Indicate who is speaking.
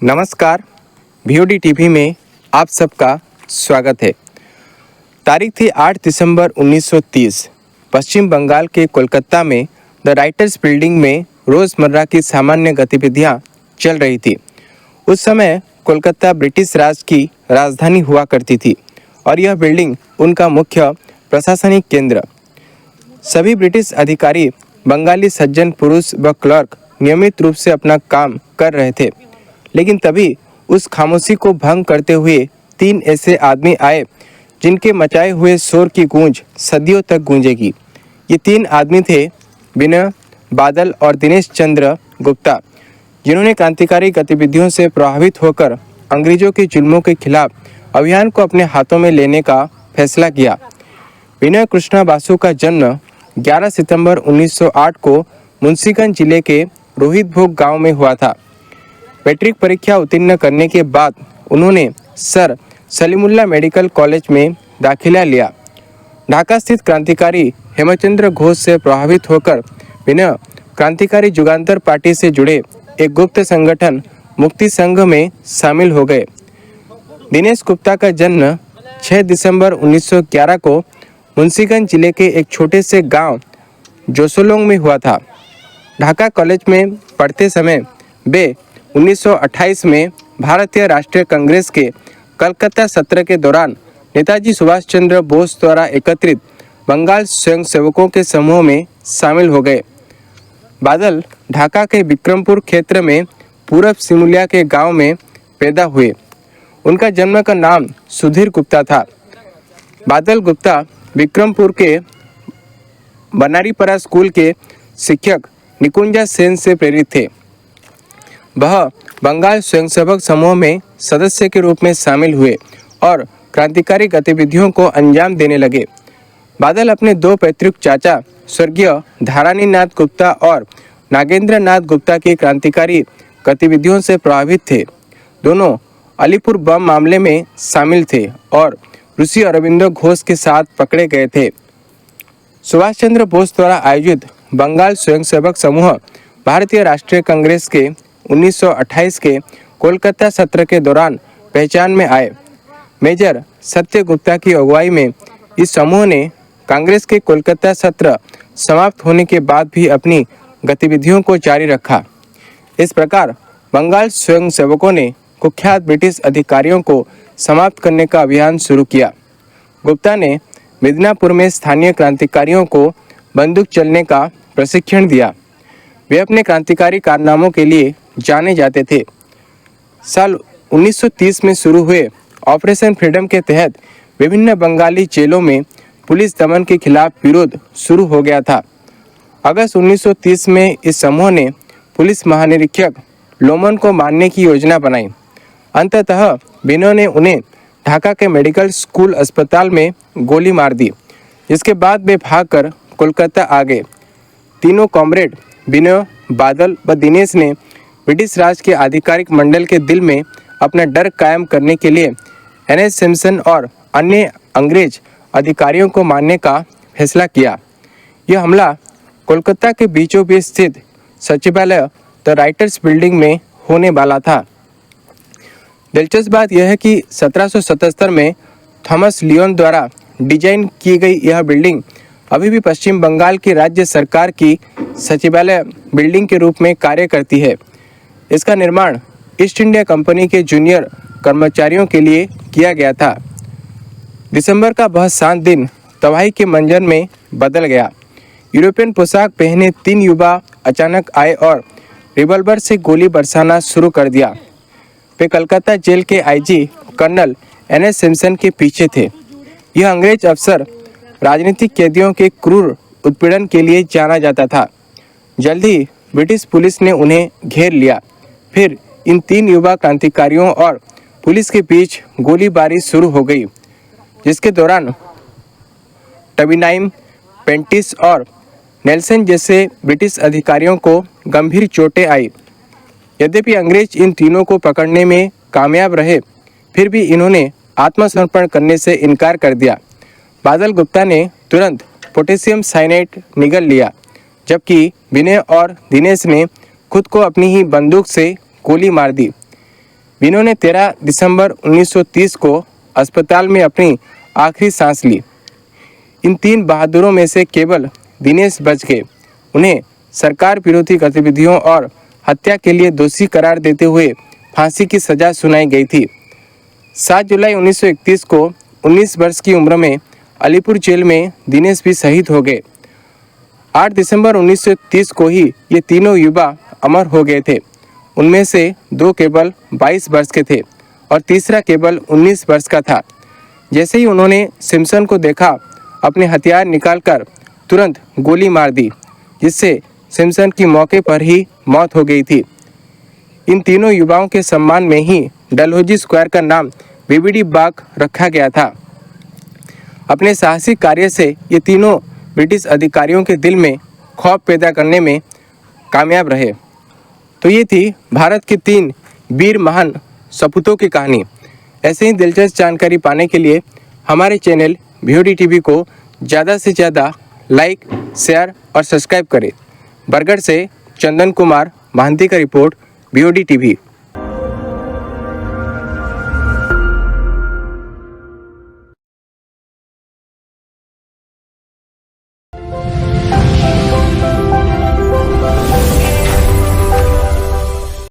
Speaker 1: नमस्कार। VOD TV में आप सबका स्वागत है। तारीख थी 8 दिसंबर 1930। पश्चिम बंगाल के कोलकाता में द राइटर्स बिल्डिंग में रोज़मर्रा की सामान्य गतिविधियां चल रही थी। उस समय कोलकाता ब्रिटिश राज की राजधानी हुआ करती थी और यह बिल्डिंग उनका मुख्य प्रशासनिक केंद्र। सभी ब्रिटिश अधिकारी, बंगाली सज्जन पुरुष व क्लर्क नियमित रूप से अपना काम कर रहे थे। लेकिन तभी उस खामोशी को भंग करते हुए 3 ऐसे आदमी आए जिनके मचाए हुए शोर की गूंज सदियों तक गूंजेगी। ये 3 आदमी थे विनय, बादल और दिनेश चंद्र गुप्ता, जिन्होंने क्रांतिकारी गतिविधियों से प्रभावित होकर अंग्रेजों के जुल्मों के खिलाफ अभियान को अपने हाथों में लेने का फैसला किया। विनय कृष्णा बासु का जन्म 11 सितंबर 1908 को मुंशीगंज जिले के रोहितभोग गांव में हुआ था। मैट्रिक परीक्षा उत्तीर्ण करने के बाद उन्होंने सर सलीमुल्लाह मेडिकल कॉलेज में दाखिला लिया। ढाका स्थित क्रांतिकारी हेमचंद्र घोष से प्रभावित होकर विनय क्रांतिकारी जुगांतर पार्टी से जुड़े एक गुप्त संगठन मुक्ति संघ में शामिल हो गए। दिनेश गुप्ता का जन्म 6 दिसंबर 1911 को मुंशीगंज जिले के एक छोटे से गांव जोसोलोंग में हुआ था। ढाका कॉलेज में पढ़ते समय वे 1928 में भारतीय राष्ट्रीय कांग्रेस के कलकत्ता सत्र के दौरान नेताजी सुभाष चंद्र बोस द्वारा एकत्रित बंगाल स्वयंसेवकों के समूह में शामिल हो गए। बादल ढाका के विक्रमपुर क्षेत्र में पूरब सिमुलिया के गांव में पैदा हुए। उनका जन्म का नाम सुधीर गुप्ता था। बादल गुप्ता विक्रमपुर के बनारीपरा स्कूल के शिक्षक निकुंजा सेन से प्रेरित थे। वह बंगाल स्वयंसेवक समूह में सदस्य के रूप में शामिल हुए और क्रांतिकारी गतिविधियों को अंजाम देने लगे। बादल अपने 2 पैतृक चाचा स्वर्गीय धारानी नाथ गुप्ता और नागेंद्र नाथ गुप्ता की क्रांतिकारी गतिविधियों से प्रभावित थे। दोनों अलीपुर बम मामले में शामिल थे और ऋषि अरविंदो घोष के साथ पकड़े गए थे। सुभाष चंद्र बोस द्वारा आयोजित बंगाल स्वयंसेवक समूह भारतीय राष्ट्रीय कांग्रेस के 1928 के कोलकाता सत्र के दौरान पहचान में आए। मेजर सत्य गुप्ता की अगुवाई में इस समूह ने कांग्रेस के कोलकाता सत्र समाप्त होने के बाद भी अपनी गतिविधियों को जारी रखा। इस प्रकार बंगाल स्वयंसेवकों ने कुख्यात ब्रिटिश अधिकारियों को समाप्त करने का अभियान शुरू किया। गुप्ता ने मिदनापुर में स्थानीय क्रांतिकारियों को बंदूक चलने का प्रशिक्षण दिया। वे अपने क्रांतिकारी कारनामों के लिए जाने जाते थे। साल 1930 में शुरू हुए ऑपरेशन फ्रीडम के तहत विभिन्न बंगाली जेलों में पुलिस दमन के खिलाफ विरोध शुरू हो गया था। अगस्त 1930 में इस समूह ने पुलिस महानिरीक्षक लोमन को मारने की योजना बनाई। अंततः विनय ने उन्हें ढाका के मेडिकल स्कूल अस्पताल में गोली मार दी, जिसके बाद वे भागकर कोलकाता आ गए। तीनों कॉमरेड विनय, बादल व दिनेश ने ब्रिटिश राज के आधिकारिक मंडल के दिल में अपना डर कायम करने के लिए NS सिम्पसन और अन्य अंग्रेज अधिकारियों को मारने का फैसला किया। यह हमला कोलकाता के बीचों बीच स्थित सचिवालय द राइटर्स बिल्डिंग में होने वाला था। दिलचस्प बात यह है कि 1777 में थॉमस लियोन द्वारा डिजाइन की गई यह बिल्डिंग अभी भी पश्चिम बंगाल की राज्य सरकार की सचिवालय बिल्डिंग के रूप में कार्य करती है। इसका निर्माण ईस्ट इंडिया कंपनी के जूनियर कर्मचारियों के लिए किया गया था। दिसंबर का वह शांत दिन तबाही के मंजर में बदल गया। यूरोपियन पोशाक पहने 3 युवा अचानक आए और रिवॉल्वर से गोली बरसाना शुरू कर दिया। वे कलकत्ता जेल के IG कर्नल NS सिम्पसन के पीछे थे। यह अंग्रेज अफसर राजनीतिक कैदियों के क्रूर उत्पीड़न के लिए जाना जाता था। जल्द ही ब्रिटिश पुलिस ने उन्हें घेर लिया। फिर इन 3 युवा क्रांतिकारियों और पुलिस के बीच गोलीबारी शुरू हो गई, जिसके दौरान टबिनाइम, पेंटिस और नेल्सन जैसे ब्रिटिश अधिकारियों को गंभीर चोटें आई। यद्यपि अंग्रेज इन तीनों को पकड़ने में कामयाब रहे, फिर भी इन्होंने आत्मसमर्पण करने से इनकार कर दिया। बादल गुप्ता ने तुरंत पोटेशियम साइनाइड निगल लिया, जबकि विनय और दिनेश ने खुद को अपनी ही बंदूक से गोली मार दी। विनों ने 13 दिसंबर 1930 को अस्पताल में अपनी आखिरी सांस ली। इन 3 बहादुरों में से केवल दिनेश बच गए। उन्हें सरकार विरोधी गतिविधियों और हत्या के लिए दोषी करार देते हुए फांसी की सजा सुनाई गई थी। 7 जुलाई 1931 को 19 वर्ष की उम्र में अलीपुर जेल में दिनेश भी शहीद हो गए। 8 दिसंबर 1930 को ही ये तीनों युवा अमर हो गए थे। उनमें से 2 केवल 22 वर्ष के थे और तीसरा केवल 19 वर्ष का था। जैसे ही उन्होंने सिम्पसन को देखा, अपने हथियार निकालकर तुरंत गोली मार दी, जिससे सिम्पसन की मौके पर ही मौत हो गई थी। इन तीनों युवाओं के सम्मान में ही डलहौजी स्क्वायर का नाम बीबीडी बाग रखा गया था। अपने साहसिक कार्य से ये तीनों ब्रिटिश अधिकारियों के दिल में खौफ पैदा करने में कामयाब रहे। तो ये थी भारत के 3 वीर महान सपूतों की कहानी। ऐसे ही दिलचस्प जानकारी पाने के लिए हमारे चैनल VOD TV को ज़्यादा से ज़्यादा लाइक, शेयर और सब्सक्राइब करें। बरगढ़ से चंदन कुमार महांती का रिपोर्ट, VOD TV।